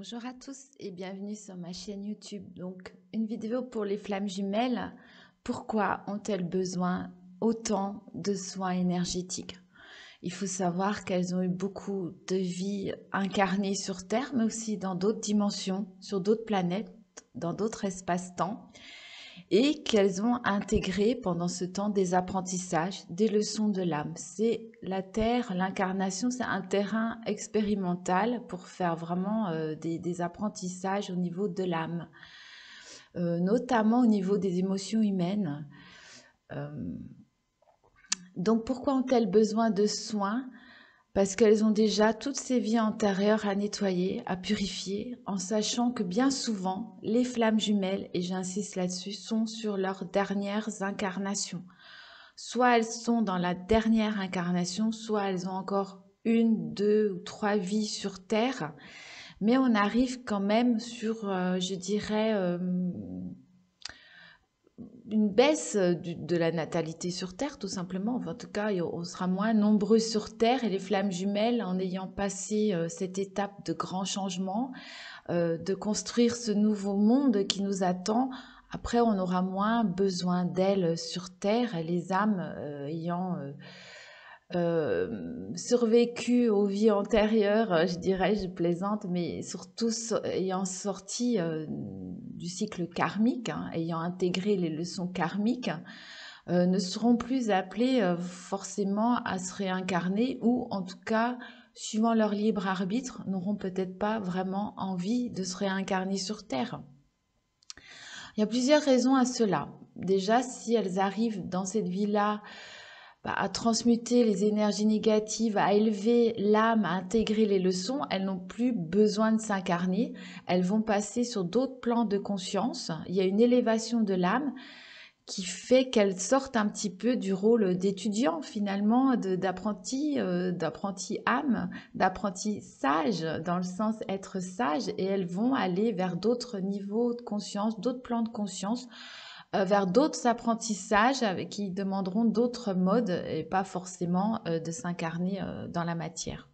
Bonjour à tous et bienvenue sur ma chaîne YouTube. Donc, une vidéo pour les flammes jumelles. Pourquoi ont-elles besoin autant de soins énergétiques? Il faut savoir qu'elles ont eu beaucoup de vies incarnées sur Terre, mais aussi dans d'autres dimensions, sur d'autres planètes, dans d'autres espaces-temps, et qu'elles ont intégré pendant ce temps des apprentissages, des leçons de l'âme. C'est la Terre, l'incarnation, c'est un terrain expérimental pour faire vraiment des apprentissages au niveau de l'âme, notamment au niveau des émotions humaines. Euh, donc pourquoi ont-elles besoin de soins? Parce qu'elles ont déjà toutes ces vies antérieures à nettoyer, à purifier, en sachant que bien souvent, les flammes jumelles, et j'insiste là-dessus, sont sur leurs dernières incarnations. Soit elles sont dans la dernière incarnation, soit elles ont encore une, deux ou trois vies sur Terre, mais on arrive quand même sur, je dirais, une baisse de la natalité sur Terre, tout simplement. Enfin, en tout cas, on sera moins nombreux sur Terre et les flammes jumelles, en ayant passé cette étape de grand changement, de construire ce nouveau monde qui nous attend. Après, on aura moins besoin d'elles sur Terre, et les âmes ayant survécu aux vies antérieures, je dirais, je plaisante, mais surtout ayant sorti du cycle karmique, hein, ayant intégré les leçons karmiques, ne seront plus appelées forcément à se réincarner, ou en tout cas, suivant leur libre arbitre, n'auront peut-être pas vraiment envie de se réincarner sur Terre. Il y a plusieurs raisons à cela. Déjà, si elles arrivent dans cette vie-là à transmuter les énergies négatives, à élever l'âme, à intégrer les leçons, elles n'ont plus besoin de s'incarner. Elles vont passer sur d'autres plans de conscience. Il y a une élévation de l'âme qui fait qu'elles sortent un petit peu du rôle d'étudiant finalement, d'apprenti, d'apprenti âme, d'apprenti sage, dans le sens être sage, et elles vont aller vers d'autres niveaux de conscience, d'autres plans de conscience, vers d'autres apprentissages qui demanderont d'autres modes et pas forcément de s'incarner dans la matière.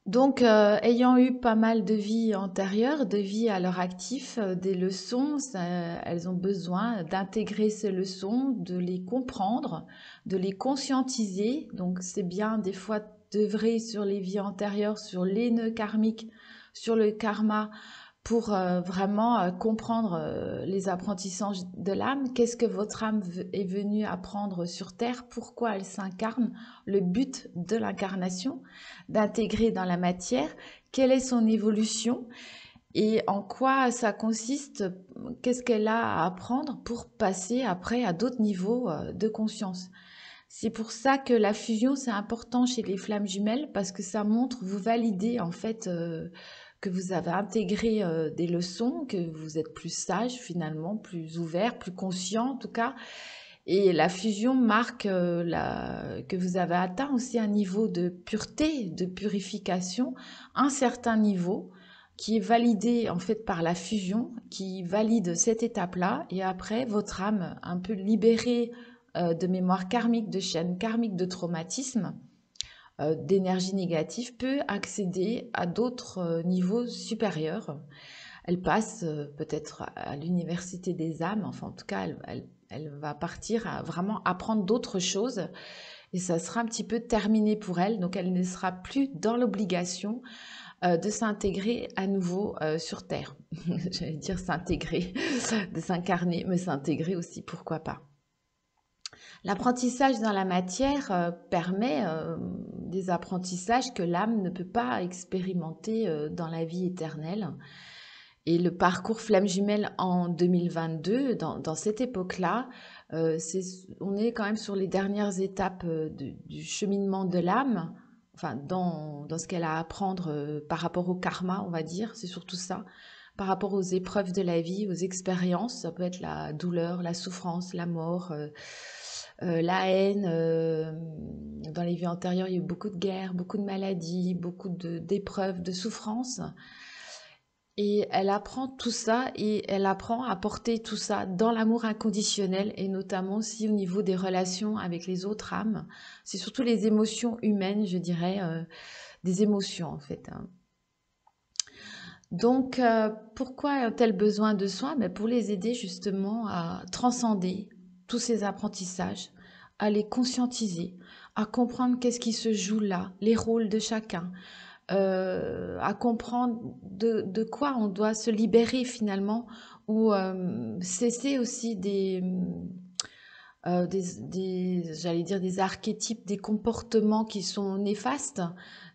Donc, ayant eu pas mal de vies antérieures, de vies à leur actif, des leçons, elles ont besoin d'intégrer ces leçons, de les comprendre, de les conscientiser. Donc, c'est bien des fois d'œuvrer sur les vies antérieures, sur les nœuds karmiques, sur le karma, pour vraiment comprendre les apprentissages de l'âme. Qu'est-ce que votre âme est venue apprendre sur Terre? Pourquoi elle s'incarne? Le but de l'incarnation, d'intégrer dans la matière. Quelle est son évolution? Et en quoi ça consiste? Qu'est-ce qu'elle a à apprendre pour passer après à d'autres niveaux de conscience? C'est pour ça que la fusion, c'est important chez les flammes jumelles, parce que ça montre, vous validez en fait que vous avez intégré des leçons, que vous êtes plus sage finalement, plus ouvert, plus conscient en tout cas. Et la fusion marque que vous avez atteint aussi un niveau de pureté, de purification, un certain niveau qui est validé en fait par la fusion, qui valide cette étape-là. Et après, votre âme, un peu libérée de mémoire karmique, de chaînes karmiques, de traumatisme, d'énergie négative, peut accéder à d'autres niveaux supérieurs. Elle passe peut-être à l'université des âmes, enfin en tout cas elle va partir à vraiment apprendre d'autres choses, et ça sera un petit peu terminé pour elle, donc elle ne sera plus dans l'obligation de s'intégrer à nouveau sur Terre. J'allais dire s'intégrer, de s'incarner, mais s'intégrer aussi, pourquoi pas. L'apprentissage dans la matière permet des apprentissages que l'âme ne peut pas expérimenter dans la vie éternelle. Et le parcours Flamme Jumelle en 2022, dans cette époque-là, on est quand même sur les dernières étapes du cheminement de l'âme, enfin dans ce qu'elle a à apprendre par rapport au karma, on va dire, c'est surtout ça, par rapport aux épreuves de la vie, aux expériences, ça peut être la douleur, la souffrance, la mort, la haine. Dans les vies antérieures, il y a eu beaucoup de guerres, beaucoup de maladies, beaucoup d'épreuves, de souffrances. Et elle apprend tout ça, et elle apprend à porter tout ça dans l'amour inconditionnel, et notamment aussi au niveau des relations avec les autres âmes. C'est surtout les émotions humaines, je dirais, des émotions en fait, hein. Donc, pourquoi ont-elles besoin de soins? Ben, pour les aider justement à transcender tous ces apprentissages, à les conscientiser, à comprendre qu'est-ce qui se joue là, les rôles de chacun, à comprendre de quoi on doit se libérer finalement ou cesser aussi j'allais dire des archétypes, des comportements qui sont néfastes.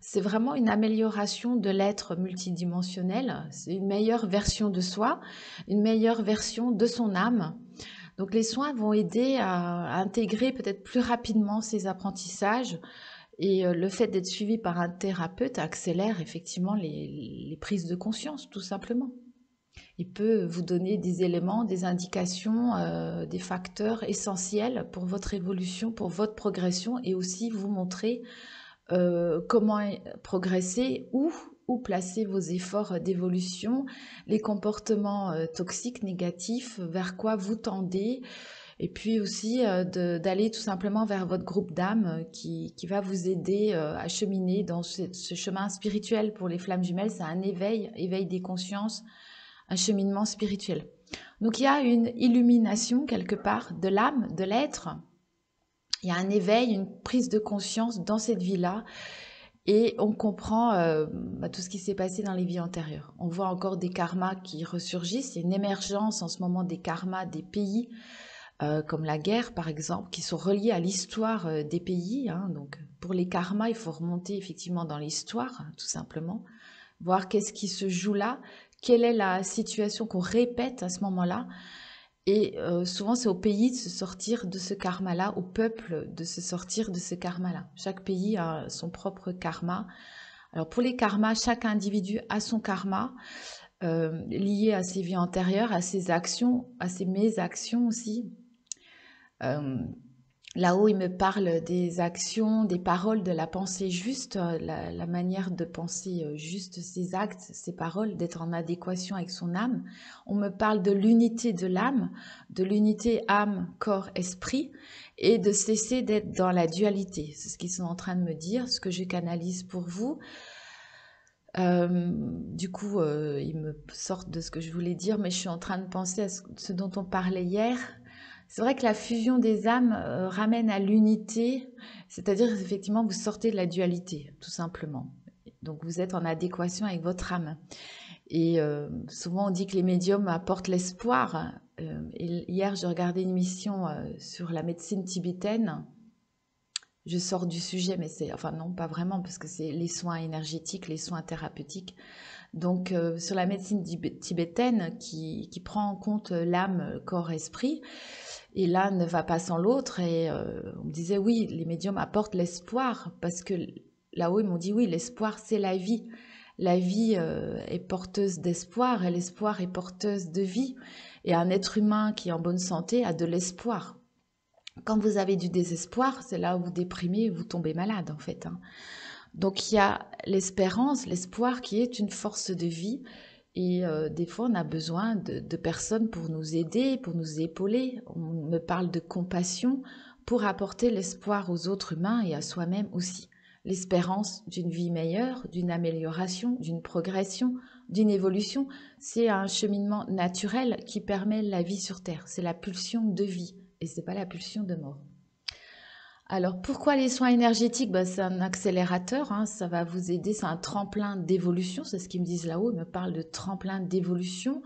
C'est vraiment une amélioration de l'être multidimensionnel. C'est une meilleure version de soi, une meilleure version de son âme. Donc les soins vont aider à intégrer peut-être plus rapidement ces apprentissages et le fait d'être suivi par un thérapeute accélère effectivement les prises de conscience, tout simplement. Il peut vous donner des éléments, des indications, des facteurs essentiels pour votre évolution, pour votre progression et aussi vous montrer comment progresser, où placer vos efforts d'évolution, les comportements toxiques, négatifs, vers quoi vous tendez, et puis aussi d'aller tout simplement vers votre groupe d'âme qui va vous aider à cheminer dans ce chemin spirituel. Pour les flammes jumelles, c'est un éveil des consciences, un cheminement spirituel. Donc il y a une illumination quelque part de l'âme, de l'être. Il y a un éveil, une prise de conscience dans cette vie-là et on comprend tout ce qui s'est passé dans les vies antérieures. On voit encore des karmas qui ressurgissent. Il y a une émergence en ce moment des karmas des pays, comme la guerre par exemple, qui sont reliés à l'histoire des pays. Hein. Donc pour les karmas, il faut remonter effectivement dans l'histoire, tout simplement, voir qu'est-ce qui se joue là, quelle est la situation qu'on répète à ce moment-là. Et souvent, c'est au pays de se sortir de ce karma-là, au peuple de se sortir de ce karma-là. Chaque pays a son propre karma. Alors pour les karmas, chaque individu a son karma lié à ses vies antérieures, à ses actions, à ses mésactions aussi. Euh, Là-haut, il me parle des actions, des paroles, de la pensée juste, la manière de penser juste ses actes, ses paroles, d'être en adéquation avec son âme. On me parle de l'unité de l'âme, de l'unité âme, corps, esprit, et de cesser d'être dans la dualité. C'est ce qu'ils sont en train de me dire, ce que je canalise pour vous. Du coup, ils me sortent de ce que je voulais dire, mais je suis en train de penser à ce dont on parlait hier. C'est vrai que la fusion des âmes ramène à l'unité, c'est-à-dire effectivement vous sortez de la dualité, tout simplement. Donc vous êtes en adéquation avec votre âme. Et souvent on dit que les médiums apportent l'espoir. Et hier je regardais une émission sur la médecine tibétaine. Je sors du sujet, mais c'est, enfin non, pas vraiment, parce que c'est les soins énergétiques, les soins thérapeutiques. Donc sur la médecine tibétaine qui prend en compte l'âme, corps, esprit, et l'un ne va pas sans l'autre. Et on me disait, oui, les médiums apportent l'espoir, parce que là-haut, ils m'ont dit, oui, l'espoir, c'est la vie. La vie est porteuse d'espoir, et l'espoir est porteuse de vie. Et un être humain qui est en bonne santé a de l'espoir. Quand vous avez du désespoir, c'est là où vous déprimez, vous tombez malade, en fait. Hein. Donc il y a l'espérance, l'espoir qui est une force de vie. Et des fois, on a besoin de personnes pour nous aider, pour nous épauler. On me parle de compassion pour apporter l'espoir aux autres humains et à soi-même aussi. L'espérance d'une vie meilleure, d'une amélioration, d'une progression, d'une évolution, c'est un cheminement naturel qui permet la vie sur Terre. C'est la pulsion de vie et c'est pas la pulsion de mort. Alors, pourquoi les soins énergétiques? C'est un accélérateur, hein, ça va vous aider, c'est un tremplin d'évolution, c'est ce qu'ils me disent là-haut, ils me parlent de tremplin d'évolution,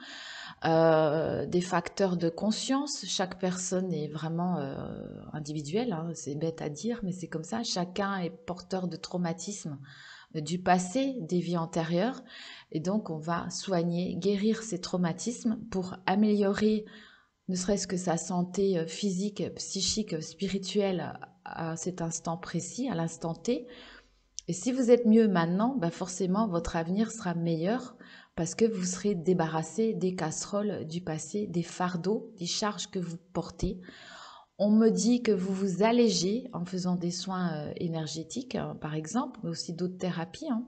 des facteurs de conscience. Chaque personne est vraiment individuelle, hein, c'est bête à dire, mais c'est comme ça, chacun est porteur de traumatismes du passé, des vies antérieures, et donc on va soigner, guérir ces traumatismes pour améliorer ne serait-ce que sa santé physique, psychique, spirituelle à cet instant précis, à l'instant T. Et si vous êtes mieux maintenant, forcément votre avenir sera meilleur parce que vous serez débarrassé des casseroles du passé, des fardeaux, des charges que vous portez. On me dit que vous vous allégez en faisant des soins énergétiques, par exemple, mais aussi d'autres thérapies. Hein.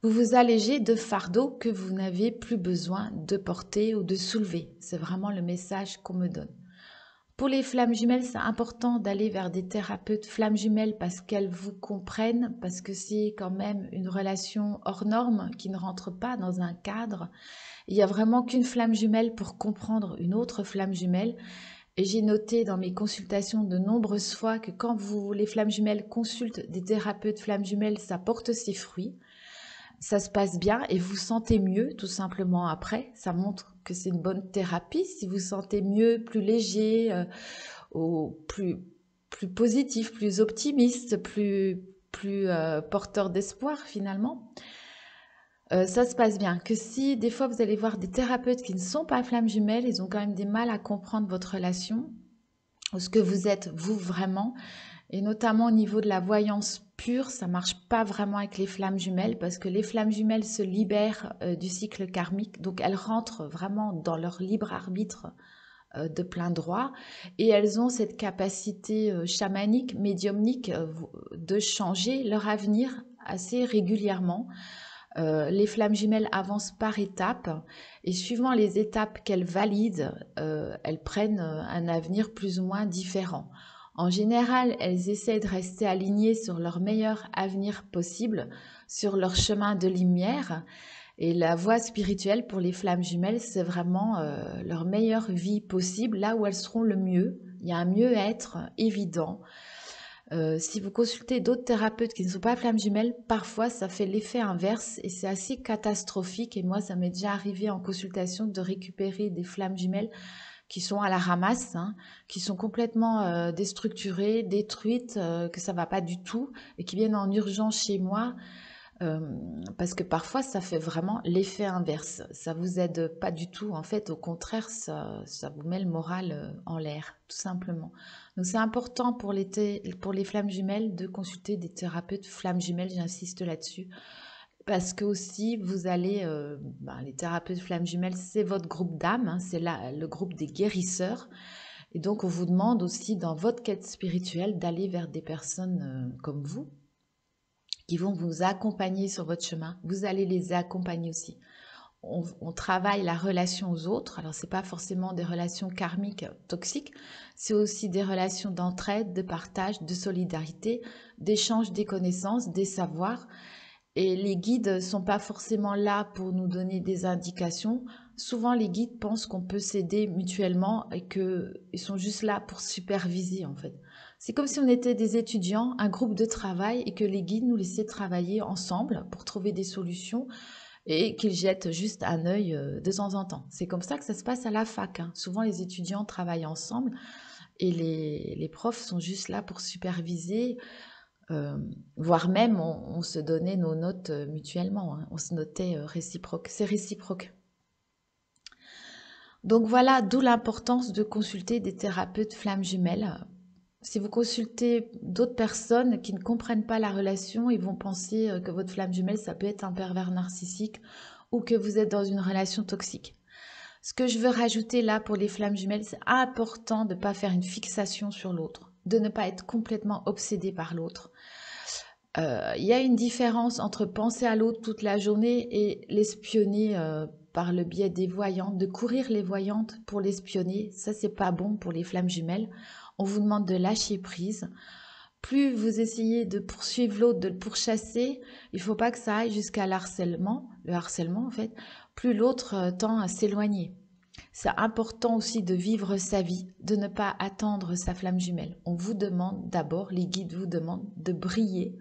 Vous vous allégez de fardeaux que vous n'avez plus besoin de porter ou de soulever. C'est vraiment le message qu'on me donne. Pour les flammes jumelles, c'est important d'aller vers des thérapeutes flammes jumelles parce qu'elles vous comprennent, parce que c'est quand même une relation hors norme qui ne rentre pas dans un cadre. Il n'y a vraiment qu'une flamme jumelle pour comprendre une autre flamme jumelle. Et j'ai noté dans mes consultations de nombreuses fois que quand les flammes jumelles consultent des thérapeutes flammes jumelles, ça porte ses fruits. Ça se passe bien et vous sentez mieux tout simplement après. Ça montre que c'est une bonne thérapie. Si vous sentez mieux, plus léger, ou plus positif, plus optimiste, plus porteur d'espoir finalement, ça se passe bien. Que si des fois vous allez voir des thérapeutes qui ne sont pas flammes jumelles, ils ont quand même des mal à comprendre votre relation, ou ce que vous êtes vous vraiment, et notamment au niveau de la voyance pure, ça marche pas vraiment avec les flammes jumelles parce que les flammes jumelles se libèrent du cycle karmique, donc elles rentrent vraiment dans leur libre arbitre de plein droit et elles ont cette capacité chamanique, médiumnique de changer leur avenir assez régulièrement. Les flammes jumelles avancent par étapes et suivant les étapes qu'elles valident, elles prennent un avenir plus ou moins différent. En général, elles essaient de rester alignées sur leur meilleur avenir possible, sur leur chemin de lumière. Et la voie spirituelle pour les flammes jumelles, c'est vraiment leur meilleure vie possible, là où elles seront le mieux. Il y a un mieux-être évident. Si vous consultez d'autres thérapeutes qui ne sont pas flammes jumelles, parfois ça fait l'effet inverse et c'est assez catastrophique. Et moi, ça m'est déjà arrivé en consultation de récupérer des flammes jumelles qui sont à la ramasse, hein, qui sont complètement déstructurées, détruites, que ça va pas du tout et qui viennent en urgence chez moi. Euh, Parce que parfois ça fait vraiment l'effet inverse. Ça vous aide pas du tout. En fait, au contraire, ça vous met le moral en l'air, tout simplement. Donc c'est important pour les flammes jumelles de consulter des thérapeutes flammes jumelles, j'insiste là-dessus. Parce que aussi, vous allez, les thérapeutes flammes jumelles, c'est votre groupe d'âme, hein, c'est le groupe des guérisseurs. Et donc, on vous demande aussi, dans votre quête spirituelle, d'aller vers des personnes comme vous, qui vont vous accompagner sur votre chemin. Vous allez les accompagner aussi. On travaille la relation aux autres. Alors, ce n'est pas forcément des relations karmiques toxiques, c'est aussi des relations d'entraide, de partage, de solidarité, d'échange des connaissances, des savoirs. Et les guides ne sont pas forcément là pour nous donner des indications. Souvent, les guides pensent qu'on peut s'aider mutuellement et qu'ils sont juste là pour superviser, en fait. C'est comme si on était des étudiants, un groupe de travail, et que les guides nous laissaient travailler ensemble pour trouver des solutions et qu'ils jettent juste un œil de temps en temps. C'est comme ça que ça se passe à la fac, hein. Souvent, les étudiants travaillent ensemble et les profs sont juste là pour superviser, voire même on se donnait nos notes mutuellement, hein. On se notait réciproque. C'est réciproque. Donc voilà, d'où l'importance de consulter des thérapeutes flammes jumelles. Si vous consultez d'autres personnes qui ne comprennent pas la relation, ils vont penser que votre flamme jumelle, ça peut être un pervers narcissique ou que vous êtes dans une relation toxique. Ce que je veux rajouter là pour les flammes jumelles, c'est important de ne pas faire une fixation sur l'autre, de ne pas être complètement obsédé par l'autre. Il y a une différence entre penser à l'autre toute la journée et l'espionner par le biais des voyantes, de courir les voyantes pour l'espionner. Ça, c'est pas bon pour les flammes jumelles. On vous demande de lâcher prise. Plus vous essayez de poursuivre l'autre, de le pourchasser, il ne faut pas que ça aille jusqu'à le harcèlement en fait, plus l'autre tend à s'éloigner. C'est important aussi de vivre sa vie, de ne pas attendre sa flamme jumelle. On vous demande d'abord, les guides vous demandent de briller.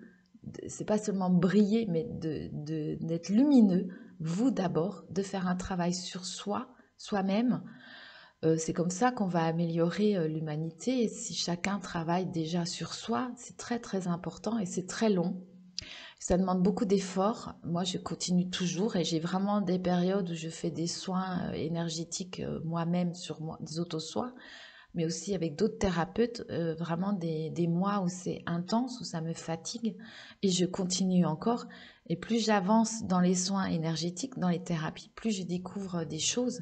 C'est pas seulement briller, mais d'être lumineux, vous d'abord, de faire un travail sur soi, soi-même. C'est comme ça qu'on va améliorer l'humanité. Et si chacun travaille déjà sur soi, c'est très très important et c'est très long. Ça demande beaucoup d'efforts. Moi, je continue toujours et j'ai vraiment des périodes où je fais des soins énergétiques moi-même sur moi, des auto-soins, mais aussi avec d'autres thérapeutes, vraiment des mois où c'est intense, où ça me fatigue et je continue encore. Et plus j'avance dans les soins énergétiques, dans les thérapies, plus je découvre des choses.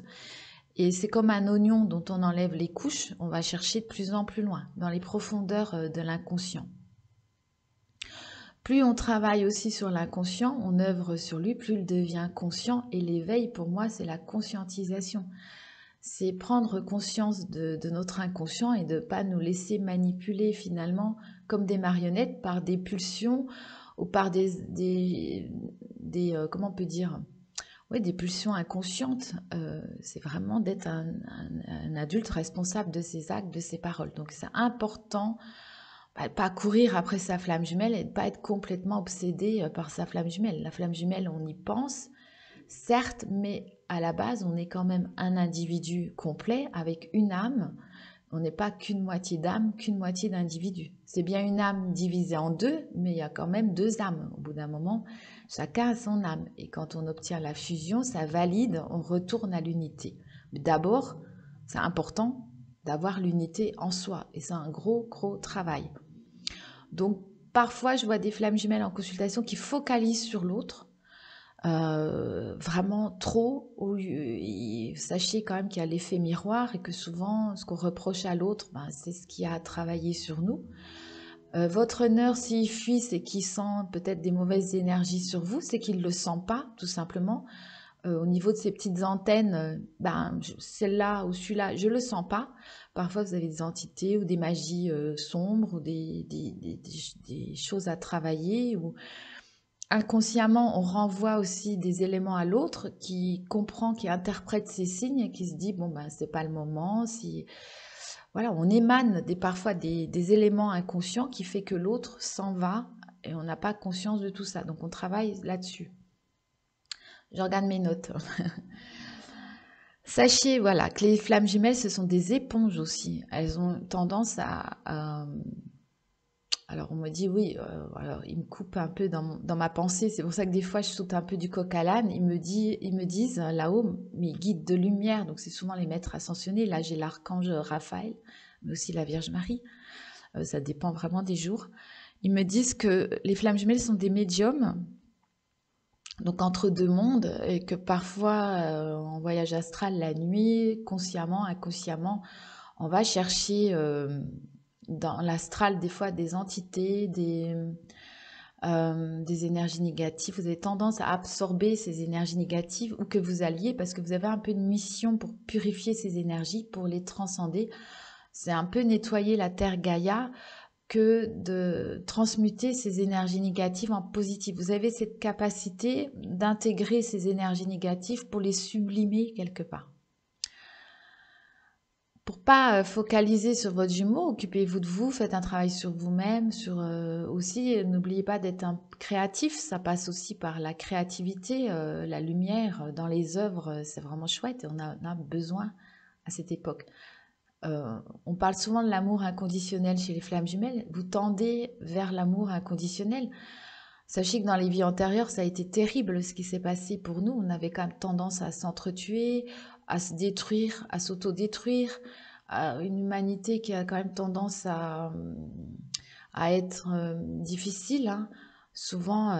Et c'est comme un oignon dont on enlève les couches, on va chercher de plus en plus loin, dans les profondeurs de l'inconscient. Plus on travaille aussi sur l'inconscient, on œuvre sur lui, plus il devient conscient. Et l'éveil, pour moi, c'est la conscientisation. C'est prendre conscience de notre inconscient et de ne pas nous laisser manipuler finalement comme des marionnettes par des pulsions ou par comment on peut dire, oui, des pulsions inconscientes. C'est vraiment d'être un adulte responsable de ses actes, de ses paroles. Donc c'est important de pas courir après sa flamme jumelle et de pas être complètement obsédé par sa flamme jumelle. La flamme jumelle, on y pense, certes, mais à la base, on est quand même un individu complet avec une âme. On n'est pas qu'une moitié d'âme, qu'une moitié d'individu. C'est bien une âme divisée en deux, mais il y a quand même deux âmes. Au bout d'un moment, chacun a son âme. Et quand on obtient la fusion, ça valide, on retourne à l'unité. Mais d'abord, c'est important d'avoir l'unité en soi. Et c'est un gros, gros travail. Donc, parfois, je vois des flammes jumelles en consultation qui focalisent sur l'autre, vraiment trop. Sachez quand même qu'il y a l'effet miroir et que souvent, ce qu'on reproche à l'autre, ben, c'est ce qui a travaillé sur nous. Votre honneur, s'il fuit, c'est qu'il sent peut-être des mauvaises énergies sur vous, c'est qu'il ne le sent pas, tout simplement. Au niveau de ces petites antennes, ben, celle-là ou celui-là, je ne le sens pas. Parfois, vous avez des entités ou des magies sombres ou des choses à travailler. Ou inconsciemment, on renvoie aussi des éléments à l'autre qui comprend, qui interprète ces signes et qui se dit, bon, ben, c'est pas le moment. Si... Voilà, on émane parfois des éléments inconscients qui fait que l'autre s'en va et on n'a pas conscience de tout ça. Donc, on travaille là-dessus. Je regarde mes notes. Sachez, voilà, que les flammes jumelles, ce sont des éponges aussi. Elles ont tendance alors, on me dit, oui, alors, ils me coupent un peu dans ma pensée. C'est pour ça que des fois, je saute un peu du coq à l'âne. Ils me disent, là-haut, mes guides de lumière, donc c'est souvent les maîtres ascensionnés. Là, j'ai l'archange Raphaël, mais aussi la Vierge Marie. Ça dépend vraiment des jours. Ils me disent que les flammes jumelles sont des médiums, donc entre deux mondes, et que parfois, en voyage astral la nuit, consciemment, inconsciemment, on va chercher dans l'astral des fois des entités, des énergies négatives. Vous avez tendance à absorber ces énergies négatives où que vous alliez parce que vous avez un peu une mission pour purifier ces énergies, pour les transcender. C'est un peu nettoyer la terre Gaïa que de transmuter ces énergies négatives en positives. Vous avez cette capacité d'intégrer ces énergies négatives pour les sublimer quelque part. Pour pas focaliser sur votre jumeau, occupez-vous de vous, faites un travail sur vous-même, aussi, n'oubliez pas d'être un créatif, ça passe aussi par la créativité, la lumière dans les œuvres, c'est vraiment chouette, on a besoin à cette époque. On parle souvent de l'amour inconditionnel chez les flammes jumelles. Vous tendez vers l'amour inconditionnel. Sachez que dans les vies antérieures, ça a été terrible ce qui s'est passé pour nous. On avait quand même tendance à s'entretuer, à se détruire, à s'autodétruire, à une humanité qui a quand même tendance à être difficile, hein. Souvent,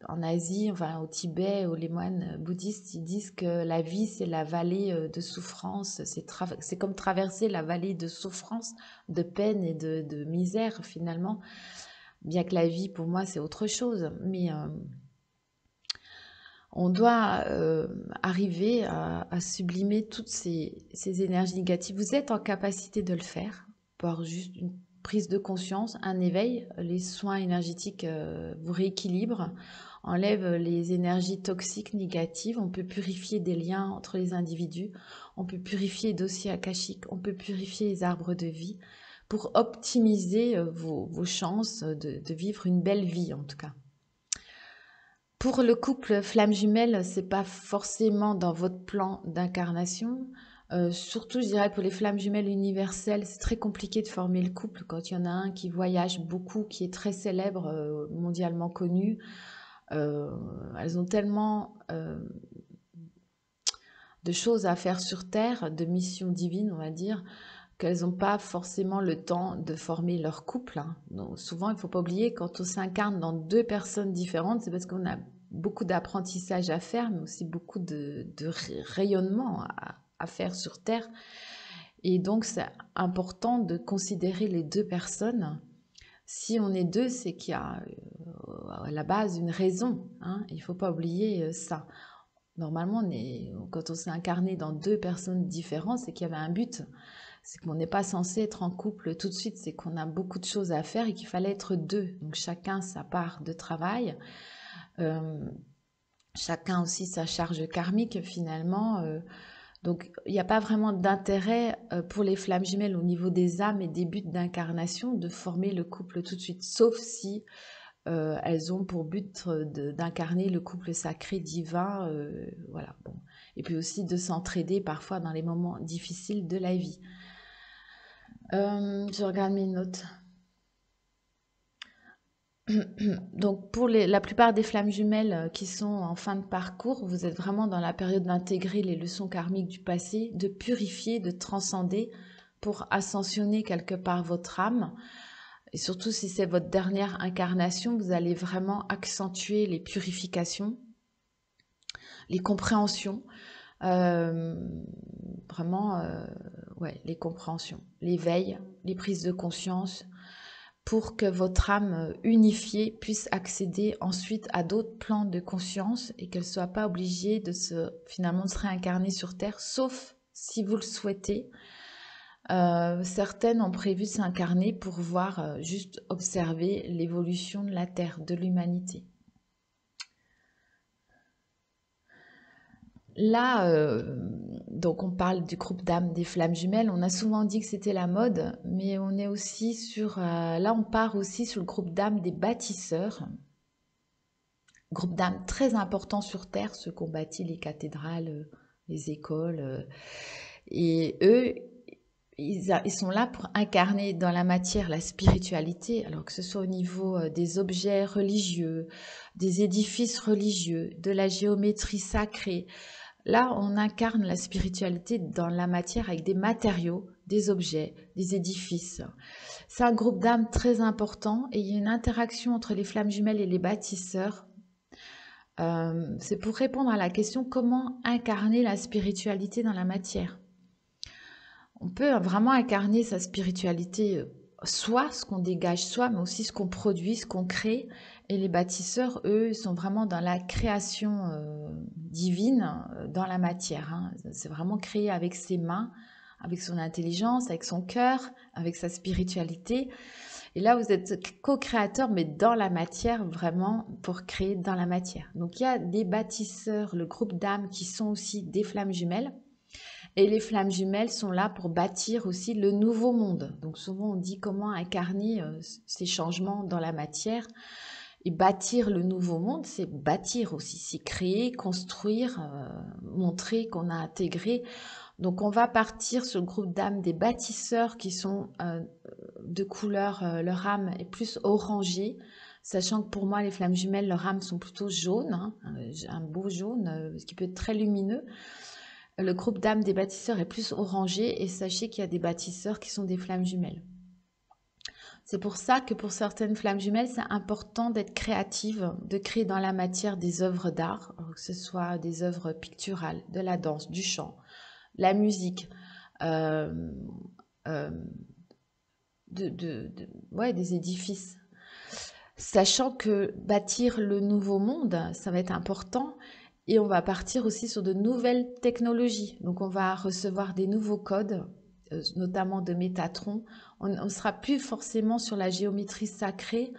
en Asie, enfin au Tibet, où les moines bouddhistes, ils disent que la vie, c'est la vallée de souffrance. C'est comme traverser la vallée de souffrance, de peine et de misère, finalement. Bien que la vie, pour moi, c'est autre chose. Mais on doit arriver à sublimer toutes ces énergies négatives. Vous êtes en capacité de le faire par juste une prise de conscience, un éveil. Les soins énergétiques vous rééquilibrent, enlèvent les énergies toxiques négatives. On peut purifier des liens entre les individus. On peut purifier les dossiers akashiques. On peut purifier les arbres de vie pour optimiser vos chances de vivre une belle vie, en tout cas. Pour le couple flamme jumelle, c'est pas forcément dans votre plan d'incarnation. Surtout, je dirais, pour les flammes jumelles universelles, c'est très compliqué de former le couple quand il y en a un qui voyage beaucoup, qui est très célèbre, mondialement connu. Elles ont tellement de choses à faire sur Terre, de missions divines, on va dire, qu'elles n'ont pas forcément le temps de former leur couple, hein. Donc, souvent, il ne faut pas oublier, quand on s'incarne dans deux personnes différentes, c'est parce qu'on a beaucoup d'apprentissage à faire, mais aussi beaucoup de rayonnement à faire sur Terre. Et donc, c'est important de considérer les deux personnes. Si on est deux, c'est qu'il y a à la base une raison, hein. Il ne faut pas oublier ça. Normalement, quand on s'est incarné dans deux personnes différentes, c'est qu'il y avait un but. C'est qu'on n'est pas censé être en couple tout de suite, c'est qu'on a beaucoup de choses à faire et qu'il fallait être deux. Donc chacun sa part de travail, euh, chacun aussi sa charge karmique finalement. Donc il n'y a pas vraiment d'intérêt pour les flammes jumelles au niveau des âmes et des buts d'incarnation de former le couple tout de suite, sauf si elles ont pour but d'incarner le couple sacré divin, voilà. Bon. Et puis aussi de s'entraider parfois dans les moments difficiles de la vie. Je regarde mes notes. Donc pour la plupart des flammes jumelles qui sont en fin de parcours, vous êtes vraiment dans la période d'intégrer les leçons karmiques du passé, de purifier, de transcender pour ascensionner quelque part votre âme. Et surtout si c'est votre dernière incarnation, vous allez vraiment accentuer les purifications, les compréhensions, euh, vraiment, ouais, les compréhensions, l'éveil, les prises de conscience, pour que votre âme unifiée puisse accéder ensuite à d'autres plans de conscience et qu'elle ne soit pas obligée finalement de se réincarner sur Terre, sauf si vous le souhaitez. Certaines ont prévu de s'incarner pour voir, juste observer l'évolution de la Terre, de l'humanité. Là, donc on parle du groupe d'âmes des flammes jumelles. On a souvent dit que c'était la mode, mais on est aussi là, on part aussi sur le groupe d'âmes des bâtisseurs. Groupe d'âmes très important sur Terre, ceux qui ont bâti les cathédrales, les écoles. Et eux, ils sont là pour incarner dans la matière la spiritualité, alors que ce soit au niveau des objets religieux, des édifices religieux, de la géométrie sacrée. Là, on incarne la spiritualité dans la matière avec des matériaux, des objets, des édifices. C'est un groupe d'âmes très important et il y a une interaction entre les flammes jumelles et les bâtisseurs. C'est pour répondre à la question comment incarner la spiritualité dans la matière. On peut vraiment incarner sa spiritualité, soit ce qu'on dégage soi, mais aussi ce qu'on produit, ce qu'on crée. Et les bâtisseurs, eux, sont vraiment dans la création divine dans la matière. Hein. C'est vraiment créer avec ses mains, avec son intelligence, avec son cœur, avec sa spiritualité. Et là, vous êtes co-créateur, mais dans la matière, vraiment pour créer dans la matière. Donc, il y a des bâtisseurs, le groupe d'âmes qui sont aussi des flammes jumelles. Et les flammes jumelles sont là pour bâtir aussi le nouveau monde. Donc souvent on dit comment incarner ces changements dans la matière. Et bâtir le nouveau monde, c'est bâtir aussi, c'est créer, construire, montrer qu'on a intégré. Donc on va partir sur le groupe d'âmes des bâtisseurs qui sont de couleur, leur âme est plus orangée. Sachant que pour moi, les flammes jumelles, leur âme sont plutôt jaunes, hein, un beau jaune, ce qui peut être très lumineux. Le groupe d'âmes des bâtisseurs est plus orangé et sachez qu'il y a des bâtisseurs qui sont des flammes jumelles. C'est pour ça que pour certaines flammes jumelles, c'est important d'être créative, de créer dans la matière des œuvres d'art, que ce soit des œuvres picturales, de la danse, du chant, la musique, euh, euh, ouais, des édifices. Sachant que bâtir le nouveau monde, ça va être important. Et on va partir aussi sur de nouvelles technologies. Donc on va recevoir des nouveaux codes, notamment de Métatron. On ne sera plus forcément sur la géométrie sacrée,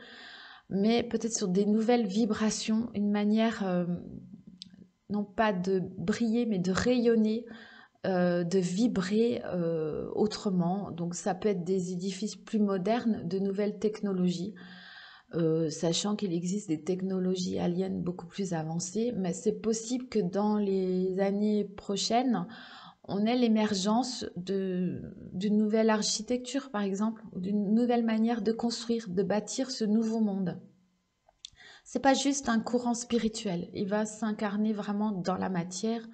mais peut-être sur des nouvelles vibrations, une manière non pas de briller, mais de rayonner, de vibrer autrement. Donc ça peut être des édifices plus modernes, de nouvelles technologies. Sachant qu'il existe des technologies aliens beaucoup plus avancées, mais c'est possible que dans les années prochaines, on ait l'émergence d'une nouvelle architecture, par exemple, d'une nouvelle manière de construire, de bâtir ce nouveau monde. C'est pas juste un courant spirituel, il va s'incarner vraiment dans la matière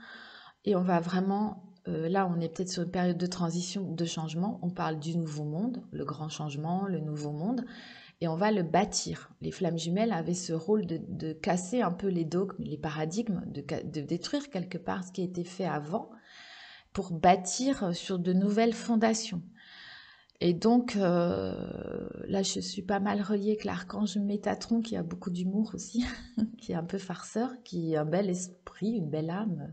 et on va vraiment là, on est peut-être sur une période de transition, de changement. On parle du nouveau monde, le grand changement, le nouveau monde et on va le bâtir. Les flammes jumelles avaient ce rôle de casser un peu les dogmes, les paradigmes, de détruire quelque part ce qui a été fait avant pour bâtir sur de nouvelles fondations. Et donc, là, je suis pas mal reliée avec l'archange Métatron, qui a beaucoup d'humour aussi, qui est un peu farceur, qui a un bel esprit, une belle âme,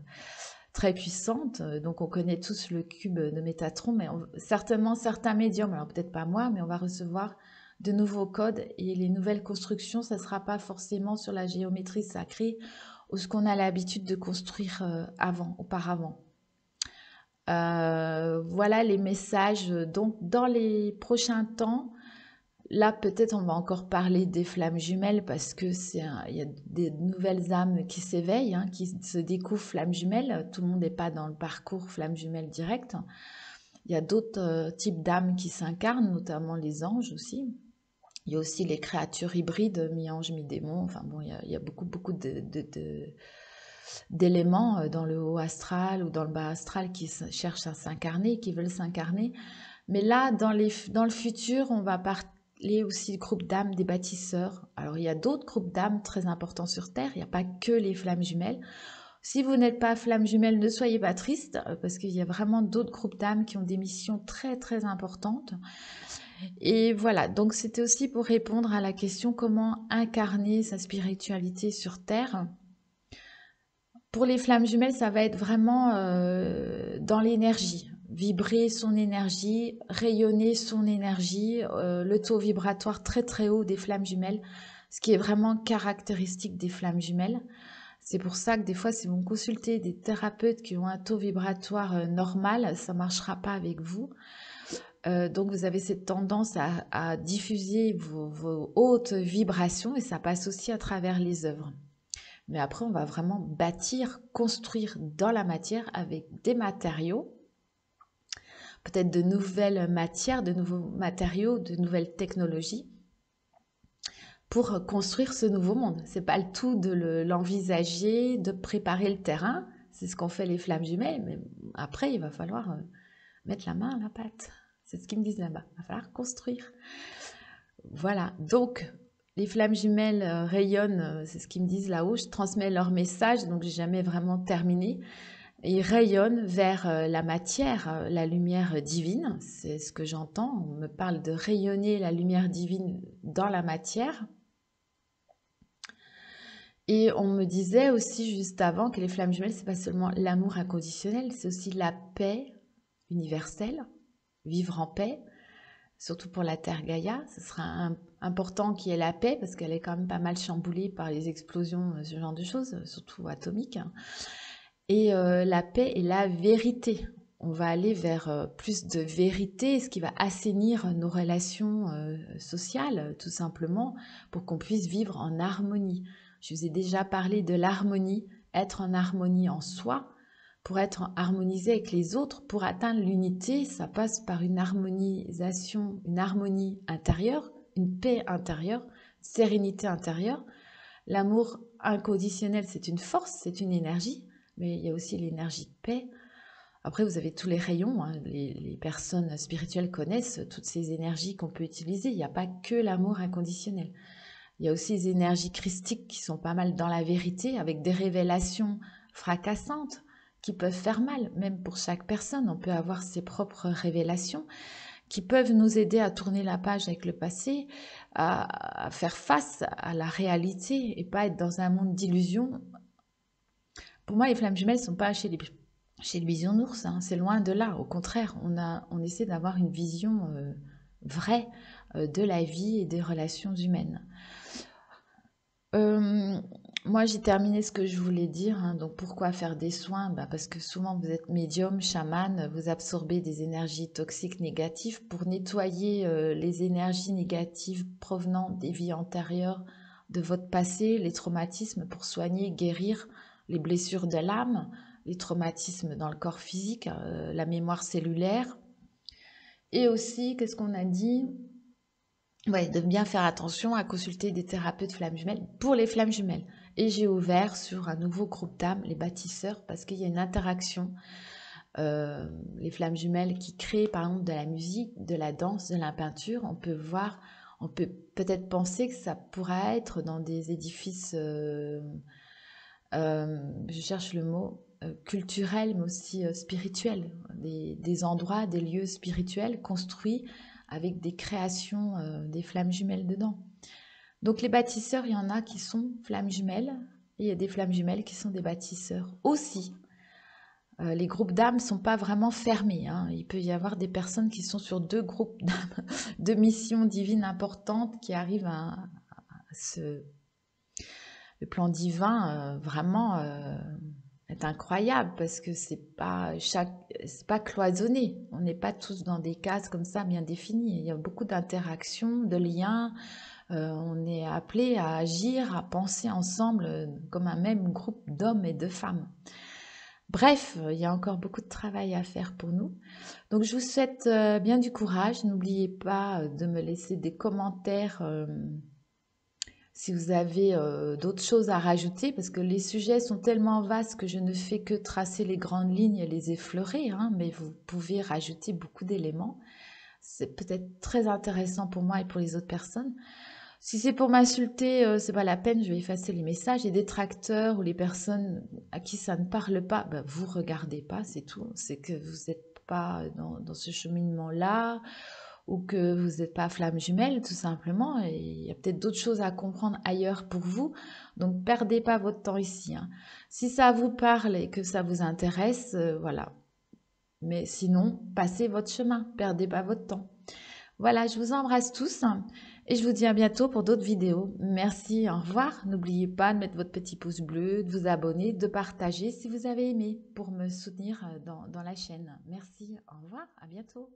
très puissante. Donc, on connaît tous le cube de Métatron, mais certainement certains médiums, alors peut-être pas moi, mais on va recevoir de nouveaux codes et les nouvelles constructions, ça ne sera pas forcément sur la géométrie sacrée ou ce qu'on a l'habitude de construire auparavant. Voilà les messages. Donc, dans les prochains temps, là, peut-être on va encore parler des flammes jumelles parce que il y a des nouvelles âmes qui s'éveillent, hein, qui se découvrent flammes jumelles. Tout le monde n'est pas dans le parcours flammes jumelles direct. Il y a d'autres types d'âmes qui s'incarnent, notamment les anges aussi. Il y a aussi les créatures hybrides, mi-ange, mi-démon. Enfin bon, il y a beaucoup d'éléments dans le haut astral ou dans le bas astral qui cherchent à s'incarner, qui veulent s'incarner. Mais là, dans le futur, on va parler aussi du groupe d'âmes des bâtisseurs. Alors, il y a d'autres groupes d'âmes très importants sur Terre. Il n'y a pas que les flammes jumelles. Si vous n'êtes pas flamme jumelle, ne soyez pas triste, parce qu'il y a vraiment d'autres groupes d'âmes qui ont des missions très très importantes. Et voilà, donc c'était aussi pour répondre à la question comment incarner sa spiritualité sur Terre. Pour les flammes jumelles, ça va être vraiment dans l'énergie, vibrer son énergie, rayonner son énergie, le taux vibratoire très très haut des flammes jumelles, ce qui est vraiment caractéristique des flammes jumelles. C'est pour ça que des fois, si vous consultez des thérapeutes qui ont un taux vibratoire normal, ça ne marchera pas avec vous. Donc vous avez cette tendance à diffuser vos hautes vibrations et ça passe aussi à travers les œuvres. Mais après, on va vraiment bâtir, construire dans la matière avec des matériaux, peut-être de nouvelles matières, de nouveaux matériaux, de nouvelles technologies pour construire ce nouveau monde. C'est pas le tout de l'envisager, de préparer le terrain. C'est ce qu'ont fait les flammes jumelles. Mais après, il va falloir mettre la main à la pâte. C'est ce qu'ils me disent là-bas. Il va falloir construire. Voilà. Donc, les flammes jumelles rayonnent, c'est ce qu'ils me disent là-haut. Je transmets leur message, donc j'ai jamais vraiment terminé. Ils rayonnent vers la matière, la lumière divine. C'est ce que j'entends. On me parle de rayonner la lumière divine dans la matière. Et on me disait aussi juste avant que les flammes jumelles, c'est pas seulement l'amour inconditionnel, c'est aussi la paix universelle, vivre en paix, surtout pour la Terre Gaïa. Ce sera important qu'il y ait la paix parce qu'elle est quand même pas mal chamboulée par les explosions, ce genre de choses, surtout atomiques. Et la paix et la vérité. On va aller vers plus de vérité, ce qui va assainir nos relations sociales, tout simplement, pour qu'on puisse vivre en harmonie. Je vous ai déjà parlé de l'harmonie, être en harmonie en soi, pour être harmonisé avec les autres, pour atteindre l'unité, ça passe par une harmonisation, une harmonie intérieure, une paix intérieure, sérénité intérieure. L'amour inconditionnel, c'est une force, c'est une énergie, mais il y a aussi l'énergie de paix. Après, vous avez tous les rayons, hein. Les personnes spirituelles connaissent toutes ces énergies qu'on peut utiliser. Il n'y a pas que l'amour inconditionnel. Il y a aussi les énergies christiques qui sont pas mal dans la vérité, avec des révélations fracassantes qui peuvent faire mal, même pour chaque personne. On peut avoir ses propres révélations qui peuvent nous aider à tourner la page avec le passé, à faire face à la réalité et pas être dans un monde d'illusions. Pour moi, les flammes jumelles ne sont pas chez le bisounours, hein, c'est loin de là. Au contraire, on essaie d'avoir une vision vraie de la vie et des relations humaines. Moi, j'ai terminé ce que je voulais dire, hein. Donc, pourquoi faire des soins? Parce que souvent, vous êtes médium, chaman, vous absorbez des énergies toxiques négatives pour nettoyer les énergies négatives provenant des vies antérieures, de votre passé, les traumatismes, pour soigner, guérir les blessures de l'âme, les traumatismes dans le corps physique, la mémoire cellulaire. Et aussi, qu'est-ce qu'on a dit? Ouais, de bien faire attention à consulter des thérapeutes flammes jumelles pour les flammes jumelles. Et j'ai ouvert sur un nouveau groupe d'âmes, les bâtisseurs, parce qu'il y a une interaction. Les flammes jumelles qui créent par exemple de la musique, de la danse, de la peinture, on peut voir, on peut peut-être penser que ça pourrait être dans des édifices, je cherche le mot, culturels, mais aussi spirituels, des endroits, des lieux spirituels construits avec des créations, des flammes jumelles dedans. Donc les bâtisseurs, il y en a qui sont flammes jumelles et il y a des flammes jumelles qui sont des bâtisseurs aussi. Les groupes d'âmes ne sont pas vraiment fermés, hein. Il peut y avoir des personnes qui sont sur deux groupes d'âmes, de missions divines importantes qui arrivent à se... Le plan divin, vraiment, est incroyable parce que c'est pas cloisonné. On n'est pas tous dans des cases comme ça bien définies. Il y a beaucoup d'interactions, de liens. On est appelé à agir, à penser ensemble comme un même groupe d'hommes et de femmes. Bref, il y a encore beaucoup de travail à faire pour nous. Donc je vous souhaite bien du courage. N'oubliez pas de me laisser des commentaires si vous avez d'autres choses à rajouter, parce que les sujets sont tellement vastes que je ne fais que tracer les grandes lignes et les effleurer, hein, mais vous pouvez rajouter beaucoup d'éléments. C'est peut-être très intéressant pour moi et pour les autres personnes. Si c'est pour m'insulter, c'est pas la peine, je vais effacer les messages. Les détracteurs ou les personnes à qui ça ne parle pas, ben, vous regardez pas, c'est tout. C'est que vous n'êtes pas dans ce cheminement-là, ou que vous n'êtes pas flamme jumelle, tout simplement. Et il y a peut-être d'autres choses à comprendre ailleurs pour vous. Donc, perdez pas votre temps ici, hein. Si ça vous parle et que ça vous intéresse, voilà. Mais sinon, passez votre chemin, perdez pas votre temps. Voilà, je vous embrasse tous et je vous dis à bientôt pour d'autres vidéos. Merci, au revoir. N'oubliez pas de mettre votre petit pouce bleu, de vous abonner, de partager si vous avez aimé pour me soutenir dans la chaîne. Merci, au revoir, à bientôt.